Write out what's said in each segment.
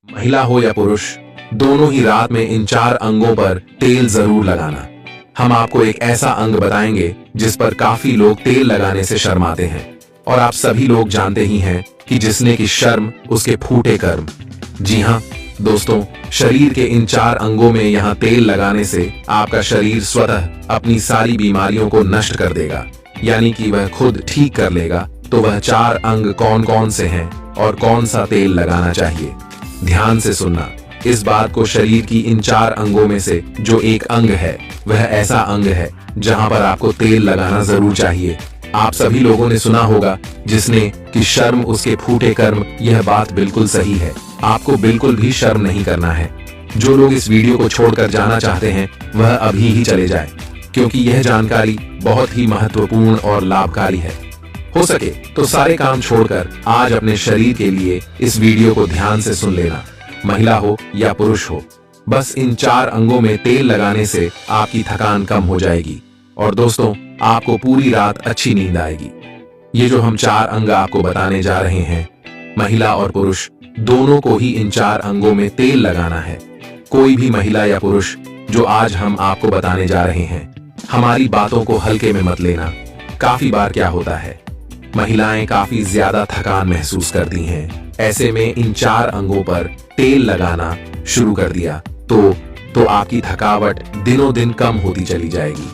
महिला हो या पुरुष, दोनों ही रात में इन 4 अंगों पर तेल जरूर लगाना। हम आपको एक ऐसा अंग बताएंगे जिस पर काफी लोग तेल लगाने से शर्माते हैं, और आप सभी लोग जानते ही हैं कि जिसने की शर्म उसके फूटे कर्म। जी हाँ दोस्तों, शरीर के इन 4 अंगों में यहाँ तेल लगाने से आपका शरीर स्वतः अपनी सारी बीमारियों को नष्ट कर देगा, यानी कि वह खुद ठीक कर लेगा। तो वह 4 अंग कौन कौन से हैं और कौन सा तेल लगाना चाहिए, ध्यान से सुनना। इस बात को, शरीर की इन 4 अंगों में से जो एक अंग है वह ऐसा अंग है जहां पर आपको तेल लगाना जरूर चाहिए। आप सभी लोगों ने सुना होगा जिसने कि शर्म उसके फूटे कर्म। यह बात बिल्कुल सही है, आपको बिल्कुल भी शर्म नहीं करना है। जो लोग इस वीडियो को छोड़कर जाना चाहते हैं वह अभी ही चले जाए, क्योंकि यह जानकारी बहुत ही महत्वपूर्ण और लाभकारी है। हो सके तो सारे काम छोड़कर आज अपने शरीर के लिए इस वीडियो को ध्यान से सुन लेना, महिला हो या पुरुष हो। बस इन 4 अंगों में तेल लगाने से आपकी थकान कम हो जाएगी और दोस्तों आपको पूरी रात अच्छी नींद आएगी। ये जो हम 4 अंग आपको बताने जा रहे हैं, महिला और पुरुष दोनों को ही इन 4 अंगों में तेल लगाना है। कोई भी महिला या पुरुष जो आज हम आपको बताने जा रहे हैं, हमारी बातों को हल्के में मत लेना। काफी बार क्या होता है, महिलाएं काफी ज्यादा थकान महसूस करती हैं। ऐसे में इन 4 अंगों पर तेल लगाना शुरू कर दिया तो आपकी थकावट दिनों दिन कम होती चली जाएगी।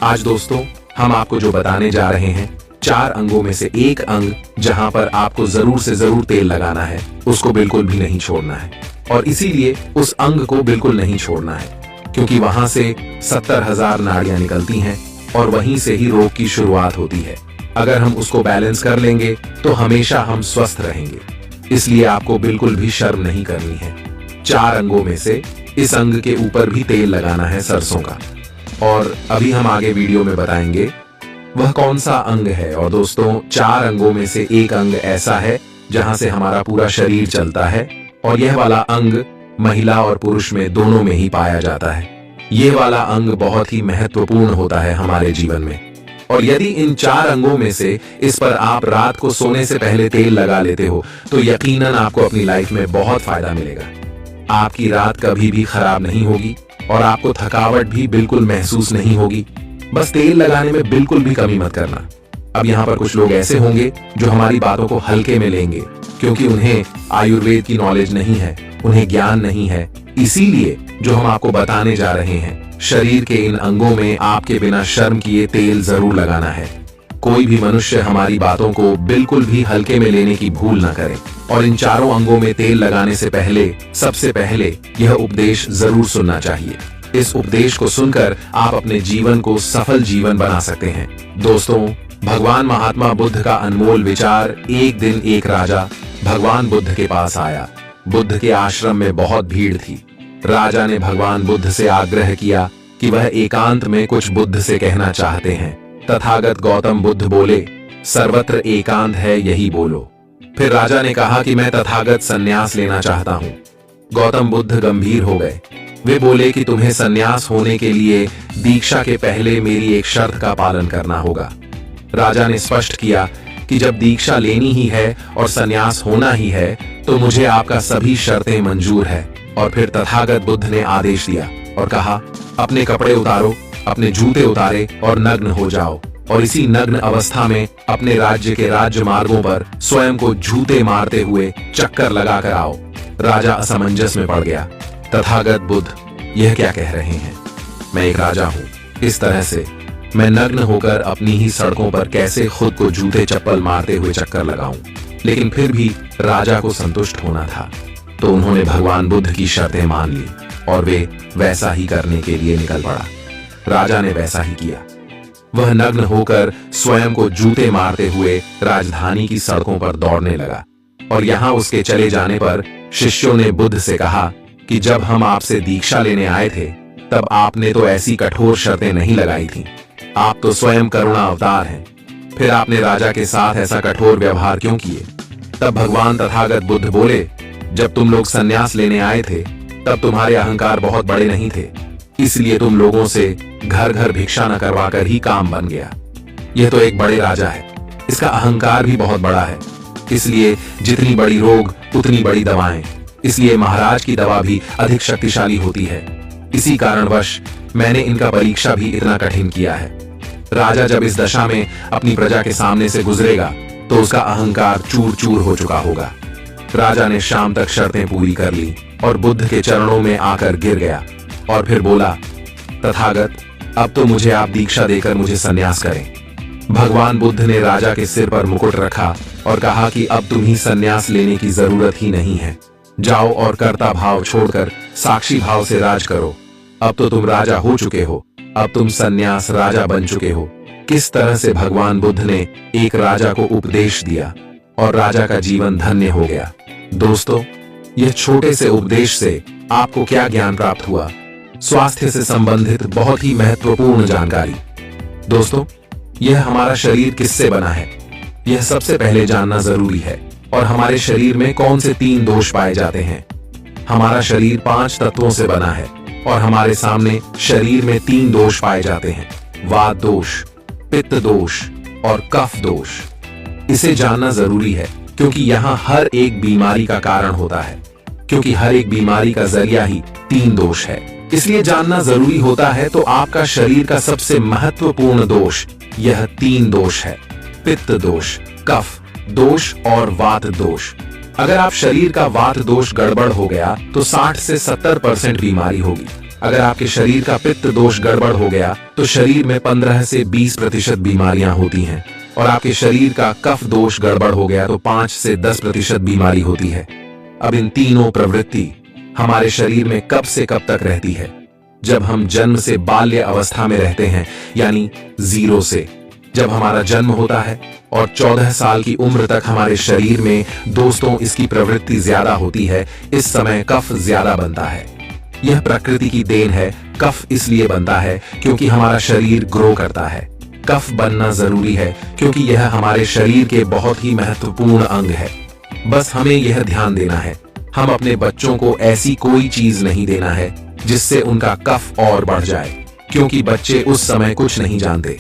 आज दोस्तों हम आपको जो बताने जा रहे हैं, 4 अंगों में से एक अंग जहां पर आपको जरूर से जरूर तेल लगाना है, उसको बिल्कुल भी नहीं छोड़ना है। और इसीलिए उस अंग को बिल्कुल नहीं छोड़ना है, क्योंकि वहां से 70,000 नाड़ियां निकलती हैं और वहीं से ही रोग की शुरुआत होती है। अगर हम उसको बैलेंस कर लेंगे तो हमेशा हम स्वस्थ रहेंगे। इसलिए आपको बिल्कुल भी शर्म नहीं करनी है। 4 अंगों में से इस अंग के ऊपर भी तेल लगाना है, सरसों का। और अभी हम आगे वीडियो में बताएंगे वह कौन सा अंग है। और दोस्तों 4 अंगों में से एक अंग ऐसा है जहां से हमारा पूरा शरीर चलता है, और यह वाला अंग महिला और पुरुष में दोनों में ही पाया जाता है। यह वाला अंग बहुत ही महत्वपूर्ण होता है हमारे जीवन में। और यदि इन 4 अंगों में से इस पर आप रात को सोने से पहले तेल लगा लेते हो तो यकीनन आपको अपनी लाइफ में बहुत फायदा मिलेगा। आपकी रात कभी भी खराब नहीं होगी और आपको थकावट भी बिल्कुल महसूस नहीं होगी। बस तेल लगाने में बिल्कुल भी कमी मत करना। अब यहाँ पर कुछ लोग ऐसे होंगे जो हमारी बातों को हल्के में लेंगे, क्योंकि उन्हें आयुर्वेद की नॉलेज नहीं है, उन्हें ज्ञान नहीं है। इसीलिए जो हम आपको बताने जा रहे हैं, शरीर के इन अंगों में आपके बिना शर्म किए तेल जरूर लगाना है। कोई भी मनुष्य हमारी बातों को बिल्कुल भी हल्के में लेने की भूल न करे। और इन 4 अंगों में तेल लगाने से पहले सबसे पहले यह उपदेश जरूर सुनना चाहिए। इस उपदेश को सुनकर आप अपने जीवन को सफल जीवन बना सकते हैं। दोस्तों, भगवान महात्मा बुद्ध का अनमोल विचार। एक दिन एक राजा भगवान बुद्ध के पास आया। बुद्ध के आश्रम में बहुत भीड़ थी। राजा ने भगवान बुद्ध से आग्रह किया कि वह एकांत में कुछ बुद्ध से कहना चाहते हैं। तथागत गौतम बुद्ध बोले, सर्वत्र एकांत है, यही बोलो। फिर राजा ने कहा कि मैं तथागत संन्यास लेना चाहता हूँ। गौतम बुद्ध गंभीर हो गए। वे बोले कि तुम्हें संन्यास होने के लिए दीक्षा के पहले मेरी एक शर्त का पालन करना होगा। राजा ने स्पष्ट किया कि जब दीक्षा लेनी ही है और संन्यास होना ही है तो मुझे आपका सभी शर्तें मंजूर है। और फिर तथागत बुद्ध ने आदेश दिया और कहा, अपने कपड़े उतारो, अपने जूते उतारे और नग्न हो जाओ, और इसी नग्न अवस्था में अपने राज्य के राज्य मार्गों पर स्वयं को जूते मारते हुए चक्कर लगाकर आओ। राजा असमंजस में पड़ गया। तथागत बुद्ध यह क्या कह रहे हैं? मैं एक राजा हूँ, इस तरह से मैं नग्न होकर अपनी ही सड़कों पर कैसे खुद को जूते चप्पल मारते हुए चक्कर लगाऊं? लेकिन फिर भी राजा को संतुष्ट होना था, तो उन्होंने भगवान बुद्ध की शर्तें मान ली और वे वैसा ही करने के लिए निकल पड़ा। राजा ने वैसा ही किया। वह नग्न होकर स्वयं को जूते मारते हुए राजधानी की सड़कों पर दौड़ने लगा। और यहाँ उसके चले जाने पर शिष्यों ने बुद्ध से कहा कि जब हम आपसे दीक्षा लेने आए थे तब आपने तो ऐसी कठोर शर्तें नहीं लगाई थी। आप तो स्वयं करुणा अवतार हैं, फिर आपने राजा के साथ ऐसा कठोर व्यवहार क्यों किए? तब भगवान तथागत बुद्ध बोले, जब तुम लोग संन्यास लेने आए थे तब तुम्हारे अहंकार बहुत बड़े नहीं थे, इसलिए तुम लोगों से घर घर भिक्षा न करवाकर ही काम बन गया। यह तो एक बड़े राजा है, इसका अहंकार भी बहुत बड़ा है, इसलिए जितनी बड़ी रोग उतनी बड़ी दवाएं। इसलिए महाराज की दवा भी अधिक शक्तिशाली होती है। इसी कारणवश मैंने इनका परीक्षा भी इतना कठिन किया है। राजा जब इस दशा में अपनी प्रजा के सामने से गुजरेगा तो उसका अहंकार चूर चूर हो चुका होगा। राजा ने शाम तक शर्तें पूरी कर ली और बुद्ध के चरणों में आकर गिर गया और फिर बोला, तथागत, अब तो मुझे आप दीक्षा देकर मुझे संन्यास करें। भगवान बुद्ध ने राजा के सिर पर मुकुट रखा और कहा कि अब तुम्हें संन्यास लेने की जरूरत ही नहीं है। जाओ और कर्ता भाव छोड़कर साक्षी भाव से राज करो। अब तो तुम राजा हो चुके हो, अब तुम संन्यास राजा बन चुके हो। किस तरह से भगवान बुद्ध ने एक राजा को उपदेश दिया और राजा का जीवन धन्य हो गया। दोस्तों, यह छोटे से उपदेश से आपको क्या ज्ञान प्राप्त हुआ? स्वास्थ्य से संबंधित बहुत ही महत्वपूर्ण जानकारी। दोस्तों, यह हमारा शरीर किससे बना है, यह सबसे पहले जानना जरूरी है। और हमारे शरीर में कौन से 3 दोष पाए जाते हैं? हमारा शरीर 5 तत्वों से बना है और हमारे सामने शरीर में 3 दोष पाए जाते हैं, वात दोष, पित्त दोष और कफ दोष। इसे जानना जरूरी है क्योंकि यहाँ हर एक बीमारी का कारण होता है, क्योंकि हर एक बीमारी का जरिया ही 3 दोष है। इसलिए जानना जरूरी होता है। तो आपका शरीर का सबसे महत्वपूर्ण दोष यह 3 दोष है, पित्त दोष, कफ दोष और वात दोष। अगर आप शरीर का वात दोष गड़बड़ हो गया तो 60 से 70% बीमारी होगी। अगर आपके शरीर का पित्त दोष गड़बड़ हो गया तो शरीर में 15 से 20% बीमारियां होती हैं। और आपके शरीर का कफ दोष गड़बड़ हो गया तो 5 से 10% बीमारी होती है। अब इन तीनों प्रवृत्ति हमारे शरीर में कब से कब तक रहती है? जब हम जन्म से बाल्य अवस्था में रहते हैं, यानी 0 से। जब हमारा जन्म होता है और 14 साल की उम्र तक हमारे शरीर में दोस्तों इसकी प्रवृत्ति ज्यादा होती है। इस समय कफ ज्यादा बनता है। यह प्रकृति की देन है। कफ इसलिए बनता है क्योंकि हमारा शरीर ग्रो करता है। कफ बनना जरूरी है क्योंकि यह हमारे शरीर के बहुत ही महत्वपूर्ण अंग है। बस हमें यह ध्यान देना है, हम अपने बच्चों को ऐसी कोई चीज नहीं देना है जिससे उनका कफ और बढ़ जाए, क्योंकि बच्चे उस समय कुछ नहीं जानते।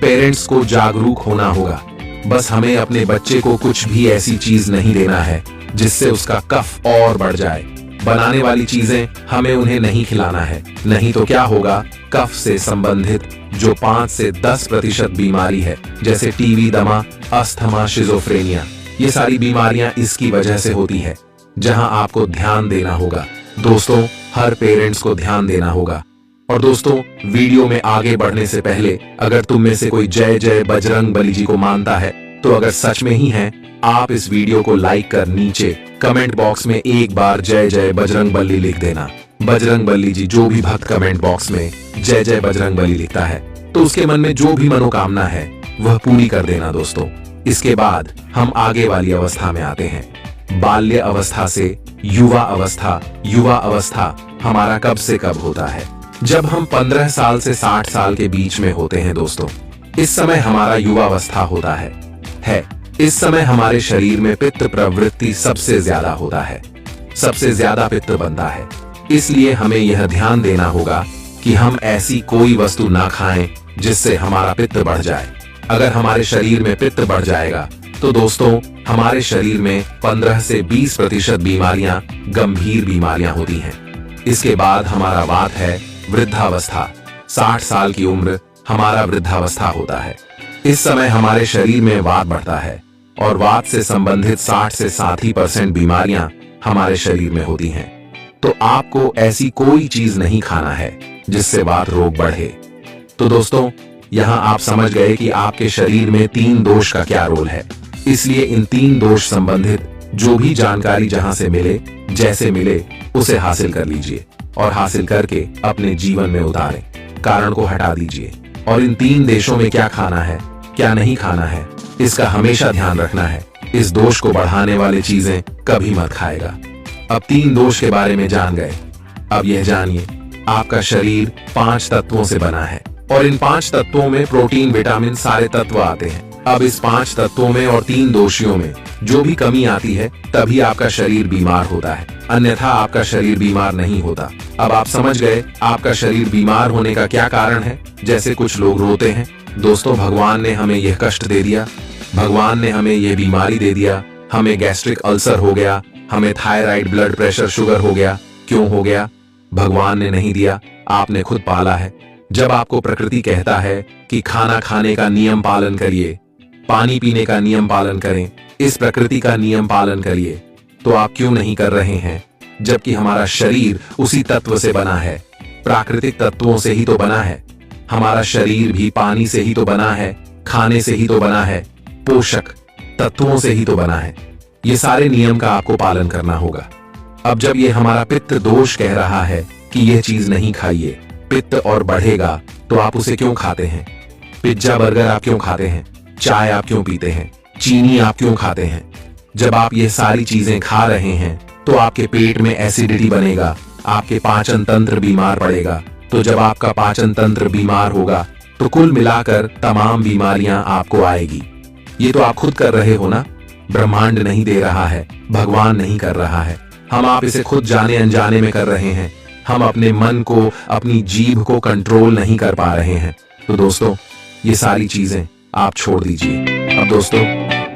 पेरेंट्स को जागरूक होना होगा। बस हमें अपने बच्चे को कुछ भी ऐसी चीज नहीं देना है जिससे उसका कफ और बढ़ जाए। बनाने वाली चीजें हमें उन्हें नहीं खिलाना है, नहीं तो क्या होगा, कफ से संबंधित जो 5 से 10% बीमारी है, जैसे टीबी, दमा, अस्थमा, शिजोफ्रेनिया, ये सारी बीमारियां इसकी वजह से होती है, जहां आपको ध्यान देना होगा। दोस्तों, हर पेरेंट्स को ध्यान देना होगा। और दोस्तों, वीडियो में आगे बढ़ने से पहले अगर तुम में से कोई जय जय बजरंग बली जी को मानता है तो अगर सच में ही है, आप इस वीडियो को लाइक कर नीचे कमेंट बॉक्स में एक बार जय जय बजरंग बली लिख देना। बजरंग बली जी, जो भी भक्त कमेंट बॉक्स में जय जय बजरंग बली लिखता है तो उसके मन में जो भी मनोकामना है वह पूरी कर देना। दोस्तों, इसके बाद हम आगे वाली अवस्था में आते हैं। बाल्य अवस्था से युवा अवस्था। युवा अवस्था हमारा कब से कब होता है? जब हम 15 साल से 60 साल के बीच में होते हैं। दोस्तों, इस समय हमारा युवा अवस्था होता है। इस समय हमारे शरीर में पित्त प्रवृत्ति सबसे ज्यादा होता है, सबसे ज्यादा पित्त बनता है। इसलिए हमें यह ध्यान देना होगा कि हम ऐसी कोई वस्तु ना खाएं जिससे हमारा पित्त बढ़ जाए। अगर हमारे शरीर में पित्त बढ़ जाएगा तो दोस्तों, हमारे शरीर में 15 से 20% बीमारियां गंभीर बीमारियां होती हैं। इसके बाद हमारा वात है, वृद्धावस्था। 60 साल की उम्र हमारा वृद्धावस्था होता है। इस समय हमारे शरीर में वात बढ़ता है और वात से संबंधित 60 से 70% बीमारियां हमारे शरीर में होती हैं। तो आपको ऐसी कोई चीज नहीं खाना है जिससे वात रोग बढ़े। तो दोस्तों, यहाँ आप समझ गए कि आपके शरीर में 3 दोष का क्या रोल है। इसलिए इन 3 दोष संबंधित जो भी जानकारी जहां से मिले, जैसे मिले, उसे हासिल कर लीजिए और हासिल करके अपने जीवन में उतारें। कारण को हटा दीजिए और इन 3 देशों में क्या खाना है, क्या नहीं खाना है, इसका हमेशा ध्यान रखना है। इस दोष को बढ़ाने वाली चीजें कभी मत खाएगा। अब 3 दोष के बारे में जान गए। अब यह जानिए, आपका शरीर 5 तत्वों से बना है और इन 5 तत्वों में प्रोटीन, विटामिन, सारे तत्व आते हैं। अब इस 5 तत्वों में और 3 दोषियों में जो भी कमी आती है तभी आपका शरीर बीमार होता है, अन्यथा आपका शरीर बीमार नहीं होता। अब आप समझ गए आपका शरीर बीमार होने का क्या कारण है। जैसे कुछ लोग रोते हैं, दोस्तों, भगवान ने हमें यह कष्ट दे दिया, भगवान ने हमें यह बीमारी दे दिया, हमें गैस्ट्रिक अल्सर हो गया, हमें थायराइड, ब्लड प्रेशर, शुगर हो गया। क्यों हो गया? भगवान ने नहीं दिया, आपने खुद पाला है। जब आपको प्रकृति कहता है कि खाना खाने का नियम पालन करिए, पानी पीने का नियम पालन करें, इस प्रकृति का नियम पालन करिए, तो आप क्यों नहीं कर रहे हैं? जबकि हमारा शरीर उसी तत्व से बना है, प्राकृतिक तत्वों से ही तो बना है। हमारा शरीर भी पानी से ही तो बना है, खाने से ही तो बना है, पोषक तत्वों से ही तो बना है। ये सारे नियम का आपको पालन करना होगा। अब जब ये हमारा पित्त दोष कह रहा है कि यह चीज नहीं खाइए, पित्त और बढ़ेगा, तो आप उसे क्यों खाते हैं? पिज्जा बर्गर आप क्यों खाते हैं? चाय आप क्यों पीते हैं? चीनी आप क्यों खाते हैं? जब आप ये सारी चीजें खा रहे हैं तो आपके पेट में एसिडिटी बनेगा, आपके पाचन तंत्र बीमार पड़ेगा। तो जब आपका पाचन तंत्र बीमार होगा तो कुल मिलाकर तमाम बीमारियां आपको आएगी। ये तो आप खुद कर रहे हो ना, ब्रह्मांड नहीं दे रहा है, भगवान नहीं कर रहा है, हम आप इसे खुद जाने अनजाने में कर रहे हैं। हम अपने मन को, अपनी जीभ को कंट्रोल नहीं कर पा रहे हैं। तो दोस्तों, ये सारी चीजें आप छोड़ दीजिए। अब दोस्तों,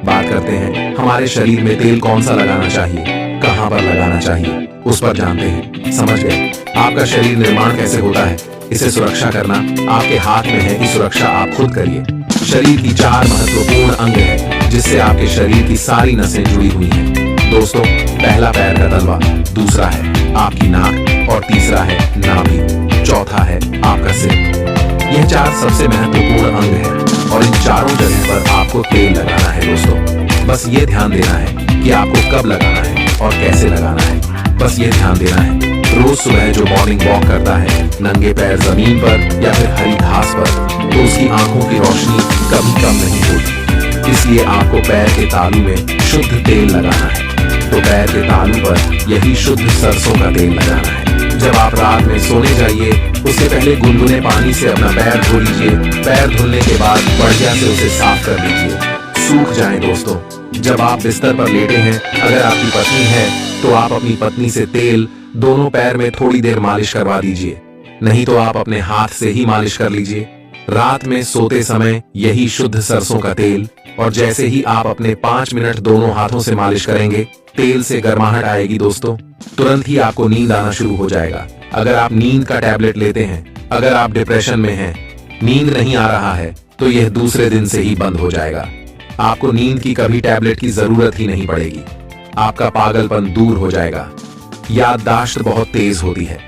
बात करते हैं हमारे शरीर में तेल कौन सा लगाना चाहिए, कहां पर लगाना चाहिए, उस पर जानते हैं। समझ गए? आपका शरीर निर्माण कैसे होता है, इसे सुरक्षा करना आपके हाथ में है कि सुरक्षा आप खुद करिए। शरीर की 4 महत्वपूर्ण अंग है जिससे आपके शरीर की सारी नसें जुड़ी हुई हैं। दोस्तों, पहला पैर का तलवा, दूसरा है आपकी नाक और तीसरा है नाभि, चौथा है आपका सिर। यह 4 सबसे महत्वपूर्ण अंग है और इन चारों जगह पर आपको तेल लगाना है। दोस्तों, बस ये ध्यान देना है कि आपको कब लगाना है और कैसे लगाना है। बस ये ध्यान देना है, रोज सुबह जो मॉर्निंग वॉक करता है नंगे पैर जमीन पर या फिर हरी घास पर, तो उसकी आंखों की रोशनी कभी कम नहीं होती। इसलिए आपको पैर के तालू में शुद्ध तेल लगाना है। तो पैर के तालू पर यही शुद्ध सरसों का तेल लगाना है। जब आप रात में सोने जाइए उससे पहले गुनगुने पानी से अपना पैर धो लीजिए। पैर धुलने के बाद बढ़िया से उसे साफ कर लीजिए, सूख जाए। दोस्तों, जब आप बिस्तर पर लेटे हैं, अगर आपकी पत्नी है तो आप अपनी पत्नी से तेल दोनों पैर में थोड़ी देर मालिश करवा दीजिए, नहीं तो आप अपने हाथ से ही मालिश कर लीजिए। रात में सोते समय यही शुद्ध सरसों का तेल, और जैसे ही आप अपने 5 मिनट दोनों हाथों से मालिश करेंगे, तेल से गर्माहट आएगी। दोस्तों, तुरंत ही आपको नींद आना शुरू हो जाएगा। अगर आप नींद का टैबलेट लेते हैं, अगर आप डिप्रेशन में हैं, नींद नहीं आ रहा है, तो यह दूसरे दिन से ही बंद हो जाएगा। आपको नींद की कभी टैबलेट की जरूरत ही नहीं पड़ेगी। आपका पागलपन दूर हो जाएगा। याददाश्त बहुत तेज होती है,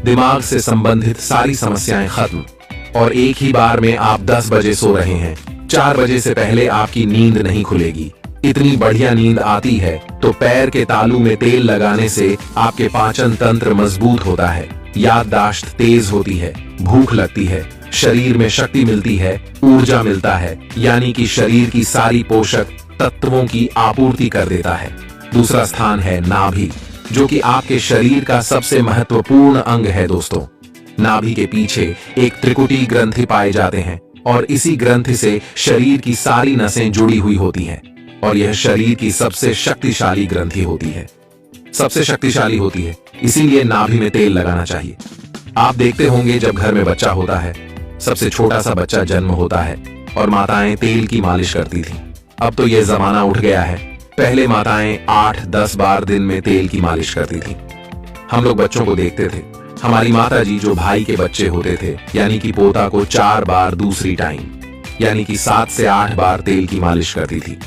दिमाग से संबंधित सारी समस्याएं खत्म। और एक ही बार में आप 10 बजे सो रहे हैं, 4 बजे से पहले आपकी नींद नहीं खुलेगी। इतनी बढ़िया नींद आती है तो पैर के तालू में तेल लगाने से आपके पाचन तंत्र मजबूत होता है, याददाश्त तेज होती है, भूख लगती है, शरीर में शक्ति मिलती है, ऊर्जा मिलता है, यानी कि शरीर की सारी पोषक तत्वों की आपूर्ति कर देता है। दूसरा स्थान है नाभि, जो कि आपके शरीर का सबसे महत्वपूर्ण अंग है। दोस्तों, नाभि के पीछे एक त्रिकुटी ग्रंथि पाए जाते हैं और इसी ग्रंथि से शरीर की सारी नसें जुड़ी हुई होती हैं, और यह शरीर की सबसे शक्तिशाली ग्रंथि होती है, सबसे शक्तिशाली होती है। इसीलिए नाभि में तेल लगाना चाहिए। आप देखते होंगे जब घर में बच्चा होता है, सबसे छोटा सा बच्चा जन्म होता है और माताएं तेल की मालिश करती थी। अब तो यह जमाना उठ गया है, पहले माताएं 8-10 बार दिन में तेल की मालिश करती थी। हम लोग बच्चों को देखते थे, हमारी माता जी जो भाई के बच्चे होते थे, यानी कि पोता को 4 बार दूसरी टाइम, यानी कि 7 से 8 बार तेल की मालिश करती थी।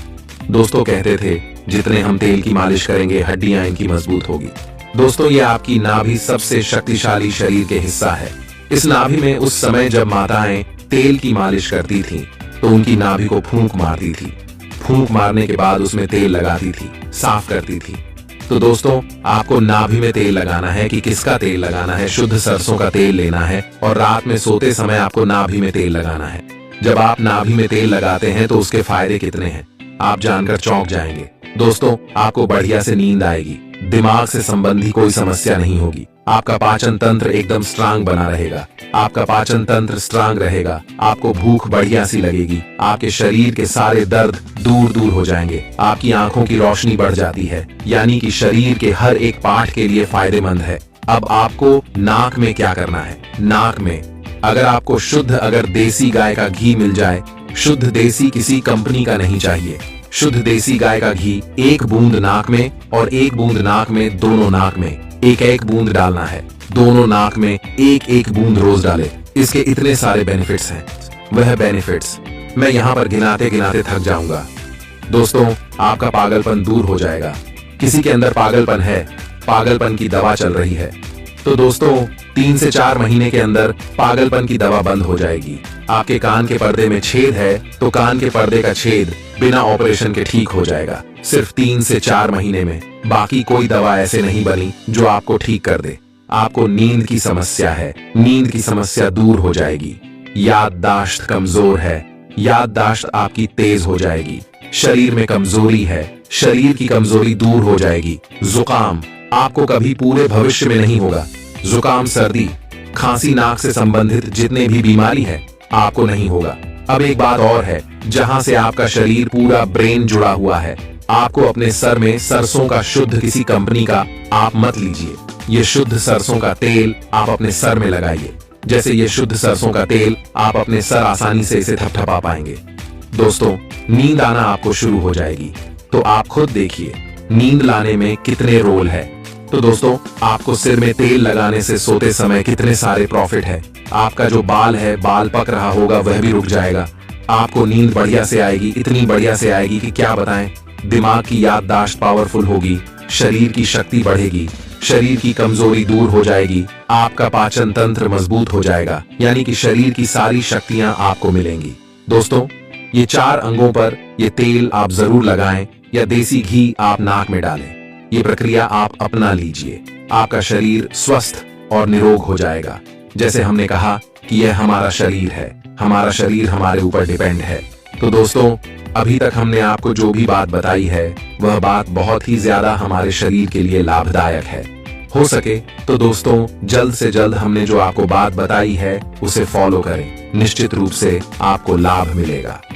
दोस्तों, कहते थे जितने हम तेल की मालिश करेंगे हड्डियां इनकी मजबूत होगी। दोस्तों, ये आपकी नाभि सबसे शक्तिशाली शरीर के हिस्सा है। इस नाभि में उस समय जब माताएं तेल की मालिश करती थीं, तो उनकी नाभि को फूंक मारती थी। फूंक मारने के बाद उसमें तेल लगाती थी, साफ करती थी। तो दोस्तों, आपको नाभि में तेल लगाना है कि किसका तेल लगाना है? शुद्ध सरसों का तेल लेना है और रात में सोते समय आपको नाभि में तेल लगाना है। जब आप नाभि में तेल लगाते हैं तो उसके फायदे कितने हैं आप जानकर चौंक जाएंगे। दोस्तों, आपको बढ़िया से नींद आएगी, दिमाग से संबंधी कोई समस्या नहीं होगी, आपका पाचन तंत्र एकदम स्ट्रांग बना रहेगा। आपका पाचन तंत्र स्ट्रांग रहेगा, आपको भूख बढ़िया सी लगेगी, आपके शरीर के सारे दर्द दूर दूर हो जाएंगे, आपकी आंखों की रोशनी बढ़ जाती है, यानी कि शरीर के हर एक पार्ट के लिए फायदेमंद है। अब आपको नाक में क्या करना है? नाक में अगर आपको शुद्ध, अगर देसी गाय का घी मिल जाए, शुद्ध देसी, किसी कंपनी का नहीं चाहिए, शुद्ध देसी गाय का घी 1 बूंद नाक में और 1 बूंद नाक में, दोनों नाक में 1-1 बूंद डालना है। दोनों नाक में 1-1 बूंद रोज डालें। इसके इतने सारे बेनिफिट्स हैं, वह बेनिफिट्स मैं यहाँ पर गिनाते गिनाते थक जाऊंगा। दोस्तों, आपका पागलपन दूर हो जाएगा। किसी के अंदर पागलपन है, पागलपन की दवा चल रही है, तो दोस्तों 3 से 4 महीने के अंदर पागलपन की दवा बंद हो जाएगी। आपके कान के पर्दे में छेद है तो कान के पर्दे का छेद बिना ऑपरेशन के ठीक हो जाएगा, सिर्फ 3 से 4 महीने में। बाकी कोई दवा ऐसे नहीं बनी जो आपको ठीक कर दे। आपको नींद की समस्या है, नींद की समस्या दूर हो जाएगी। याददाश्त कमजोर है, याददाश्त आपकी तेज हो जाएगी। शरीर में कमजोरी है, शरीर की कमजोरी दूर हो जाएगी। जुकाम आपको कभी पूरे भविष्य में नहीं होगा। जुकाम, सर्दी, खांसी, नाक से संबंधित जितने भी बीमारी है आपको नहीं होगा। अब एक बात और है, जहां से आपका शरीर पूरा ब्रेन जुड़ा हुआ है, आपको अपने सर में सरसों का शुद्ध किसी कंपनी का आप मत लीजिए। ये शुद्ध सरसों का तेल आप अपने सर में लगाइए। जैसे ये शुद्ध सरसों का तेल आप अपने सर आसानी से इसे थपथपा पाएंगे। दोस्तों, नींद आना आपको शुरू हो जाएगी, तो आप खुद देखिए नींद लाने में कितने रोल है। तो दोस्तों, आपको सिर में तेल लगाने से सोते समय कितने सारे प्रॉफिट है। आपका जो बाल है, बाल पक रहा होगा, वह भी रुक जाएगा। आपको नींद बढ़िया से आएगी, इतनी बढ़िया से आएगी कि क्या बताएं। दिमाग की याददाश्त पावरफुल होगी, शरीर की शक्ति बढ़ेगी, शरीर की कमजोरी दूर हो जाएगी, आपका पाचन तंत्र मजबूत हो जाएगा, यानी कि शरीर की सारी शक्तियां आपको मिलेंगी। दोस्तों, ये 4 अंगों पर ये तेल आप जरूर लगाएं या देसी घी आप नाक में डालें। ये प्रक्रिया आप अपना लीजिए, आपका शरीर स्वस्थ और निरोग हो जाएगा। जैसे हमने कहा कि यह हमारा शरीर है, हमारा शरीर हमारे ऊपर डिपेंड है। तो दोस्तों, अभी तक हमने आपको जो भी बात बताई है, वह बात बहुत ही ज्यादा हमारे शरीर के लिए लाभदायक है। हो सके तो दोस्तों, जल्द से जल्द हमने जो आपको बात बताई है उसे फॉलो करें, निश्चित रूप से आपको लाभ मिलेगा।